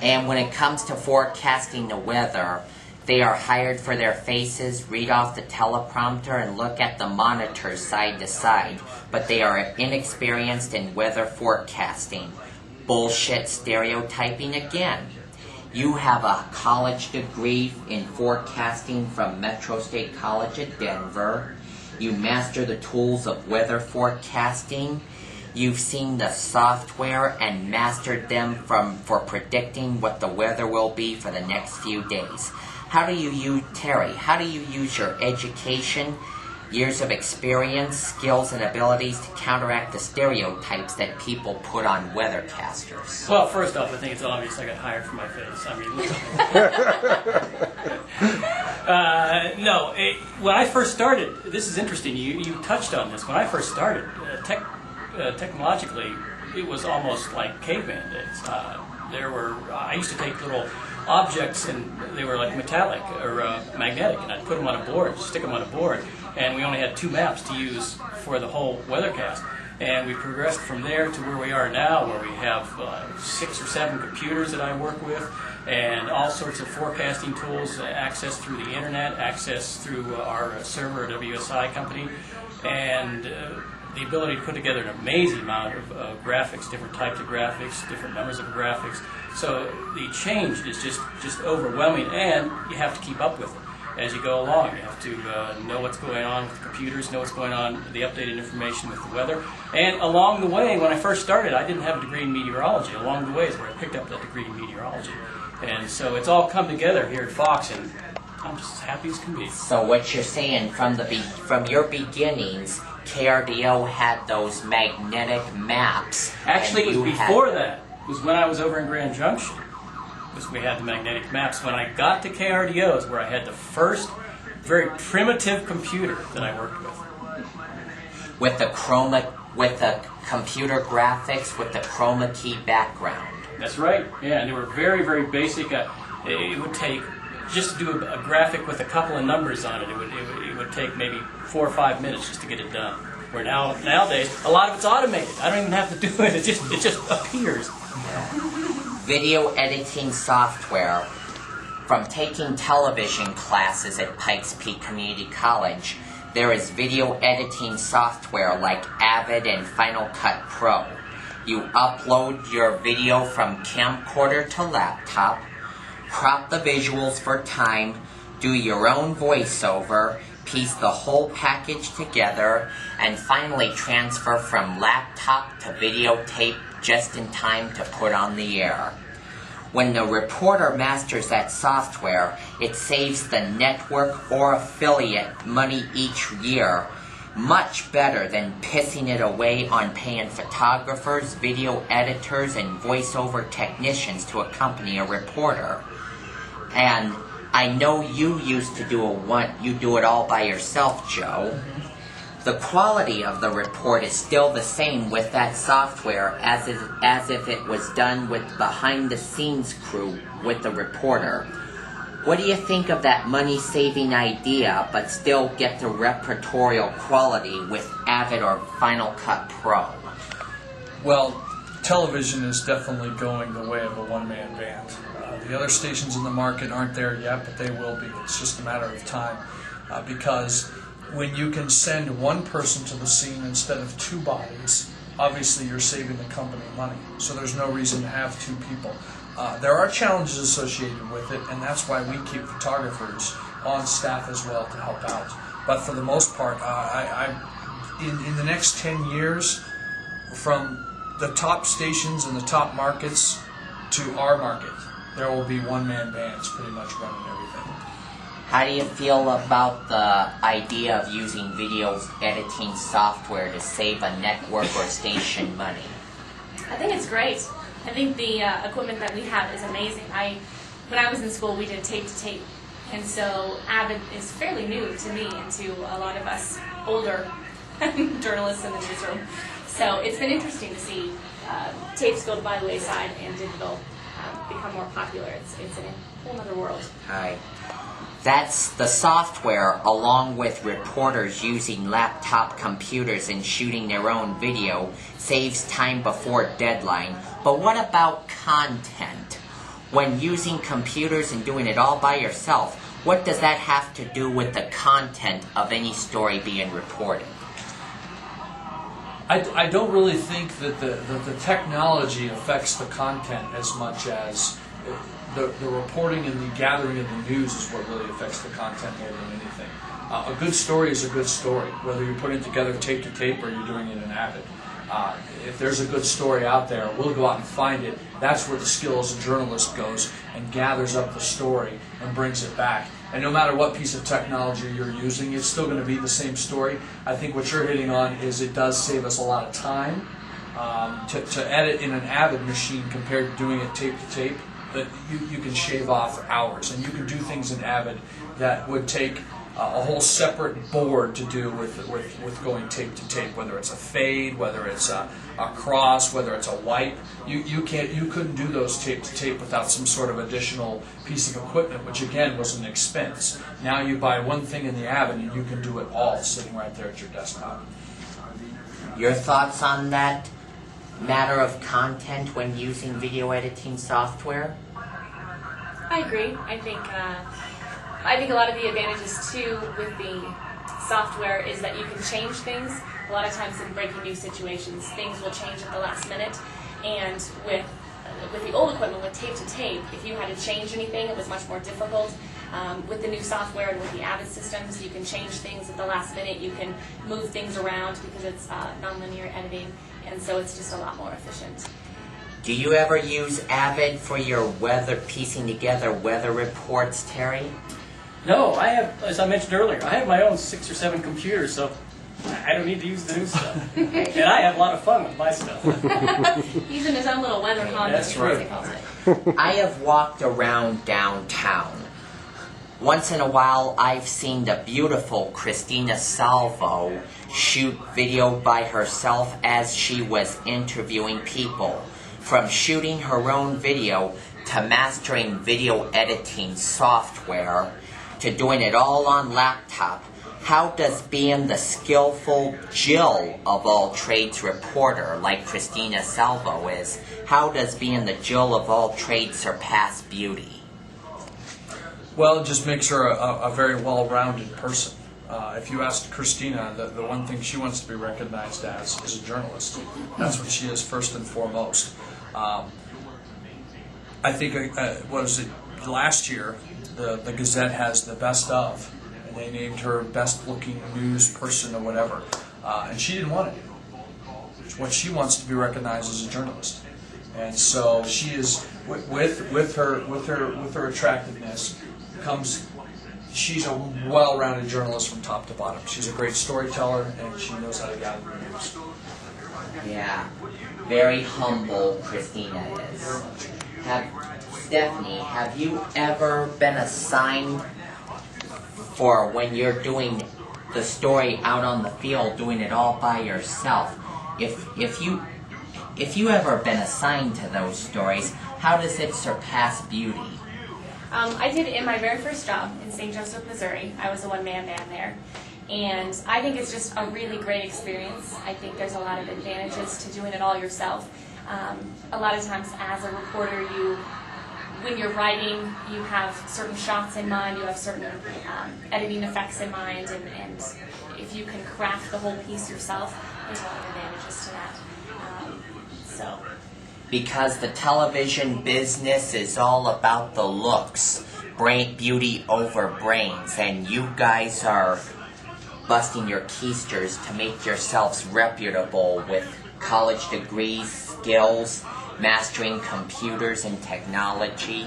And when it comes to forecasting the weather, they are hired for their faces, read off the teleprompter, and look at the monitors side to side, but they are inexperienced in weather forecasting. Bullshit stereotyping again. You have a college degree in forecasting from Metro State College at Denver. You master the tools of weather forecasting. You've seen the software and mastered them for predicting what the weather will be for the next few days. How do you use, Terry, how do you use your education, years of experience, skills, and abilities to counteract the stereotypes that people put on weathercasters? Well, first off, I think it's obvious I got hired for my face. I mean, no. When I first started, this is interesting. You touched on this. When I first started, technologically, it was almost like caveman days. I used to take little objects, and they were like metallic or magnetic, and I'd put them on a board, stick them on a board, and we only had 2 maps to use for the whole weathercast. And we progressed from there to where we are now, where we have 6 or 7 computers that I work with, and all sorts of forecasting tools, access through the internet, access through our server, WSI company, and the ability to put together an amazing amount of graphics, different types of graphics, different numbers of graphics. So the change is just overwhelming, and you have to keep up with it as you go along. You have to know what's going on with the computers, know what's going on, the updated information with the weather. And along the way, when I first started, I didn't have a degree in meteorology. Along the way is where I picked up that degree in meteorology. And so it's all come together here at Fox, and I'm just as happy as can be. So what you're saying, from your beginnings, KRDO had those magnetic maps. Actually, it was before that. It was when I was over in Grand Junction. We had the magnetic maps. When I got to KRDO is where I had the first very primitive computer that I worked with. With the computer graphics with the chroma key background. That's right. Yeah, and they were very, very basic. It would take, just to do a graphic with a couple of numbers on it, it would take maybe 4 or 5 minutes just to get it done. Where nowadays, a lot of it's automated. I don't even have to do it. It just appears. Yeah. Video editing software. From taking television classes at Pikes Peak Community College, there is video editing software like Avid and Final Cut Pro. You upload your video from camcorder to laptop, crop the visuals for time, do your own voiceover, piece the whole package together, and finally transfer from laptop to videotape just in time to put on the air. When the reporter masters that software, it saves the network or affiliate money each year, much better than pissing it away on paying photographers, video editors, and voiceover technicians to accompany a reporter. And I know you used to you do it all by yourself, Joe. The quality of the report is still the same with that software as if it was done with behind-the-scenes crew with the reporter. What do you think of that money-saving idea, but still get the reportorial quality with Avid or Final Cut Pro? Well, television is definitely going the way of a one-man band. The other stations in the market aren't there yet, but they will be. It's just a matter of time because when you can send one person to the scene instead of 2 bodies, obviously you're saving the company money. So there's no reason to have 2 people. There are challenges associated with it, and that's why we keep photographers on staff as well to help out. But for the most part, in the next 10 years, from the top stations and the top markets to our market, there will be one-man bands pretty much running everything. How do you feel about the idea of using video editing software to save a network or station money? I think it's great. I think the equipment that we have is amazing. When I was in school, we did tape-to-tape, and so Avid is fairly new to me and to a lot of us older journalists in the newsroom. So it's been interesting to see tapes go by the wayside and digital become more popular. It's a whole other world. Hi. That's the software, along with reporters using laptop computers and shooting their own video, saves time before deadline. But what about content? When using computers and doing it all by yourself, what does that have to do with the content of any story being reported? I don't really think that the technology affects the content as much as the reporting and the gathering of the news is what really affects the content more than anything. A good story is a good story, whether you're putting it together tape to tape or you're doing it in Avid. If there's a good story out there, we'll go out and find it. That's where the skill as a journalist goes and gathers up the story and brings it back. And no matter what piece of technology you're using, it's still going to be the same story. I think what you're hitting on is it does save us a lot of time to edit in an Avid machine compared to doing it tape to tape. But you can shave off hours, and you can do things in Avid that would take a whole separate board to do with going tape to tape, whether it's a fade, whether it's a cross, whether it's a wipe. You couldn't do those tape to tape without some sort of additional piece of equipment, which again was an expense. Now you buy one thing in the Avid and you can do it all sitting right there at your desktop. Your thoughts on that matter of content when using video editing software? I agree. I think a lot of the advantages too with the software is that you can change things. A lot of times in breaking news situations, things will change at the last minute. And with the old equipment, with tape to tape, if you had to change anything, it was much more difficult. With the new software and with the Avid systems, you can change things at the last minute. You can move things around because it's nonlinear editing, and so it's just a lot more efficient. Do you ever use Avid for your piecing together weather reports, Terry? No, I have, as I mentioned earlier, I have my own 6 or 7 computers, so I don't need to use the new stuff. And I have a lot of fun with my stuff. He's in his own little weather Honda. That's right. I have walked around downtown. Once in a while, I've seen the beautiful Christina Salvo shoot video by herself as she was interviewing people. From shooting her own video to mastering video editing software to doing it all on laptop, how does being the skillful Jill of all trades reporter like Christina Salvo is, how does being the Jill of all trades surpass beauty? Well, it just makes her a very well-rounded person. If you asked Christina, the one thing she wants to be recognized as is a journalist. That's what she is first and foremost. I think, what was it, last year, the Gazette has the best of, and they named her best-looking news person or whatever, and she didn't want it. What she wants to be recognized as a journalist, and so she is with her attractiveness comes. She's a well-rounded journalist from top to bottom. She's a great storyteller, and she knows how to gather the news. Yeah, very humble Christina is. Stephanie, have you ever been assigned for when you're doing the story out on the field, doing it all by yourself? If you ever been assigned to those stories, how does it surpass beauty? I did in my very first job in St. Joseph, Missouri. I was a one-man band there. And I think it's just a really great experience. I think there's a lot of advantages to doing it all yourself. A lot of times as a reporter, when you're writing, you have certain shots in mind, you have certain editing effects in mind, and if you can craft the whole piece yourself, there's a lot of advantages to that. Because the television business is all about the looks, beauty over brains, and you guys are busting your keisters to make yourselves reputable with college degrees, skills, mastering computers and technology.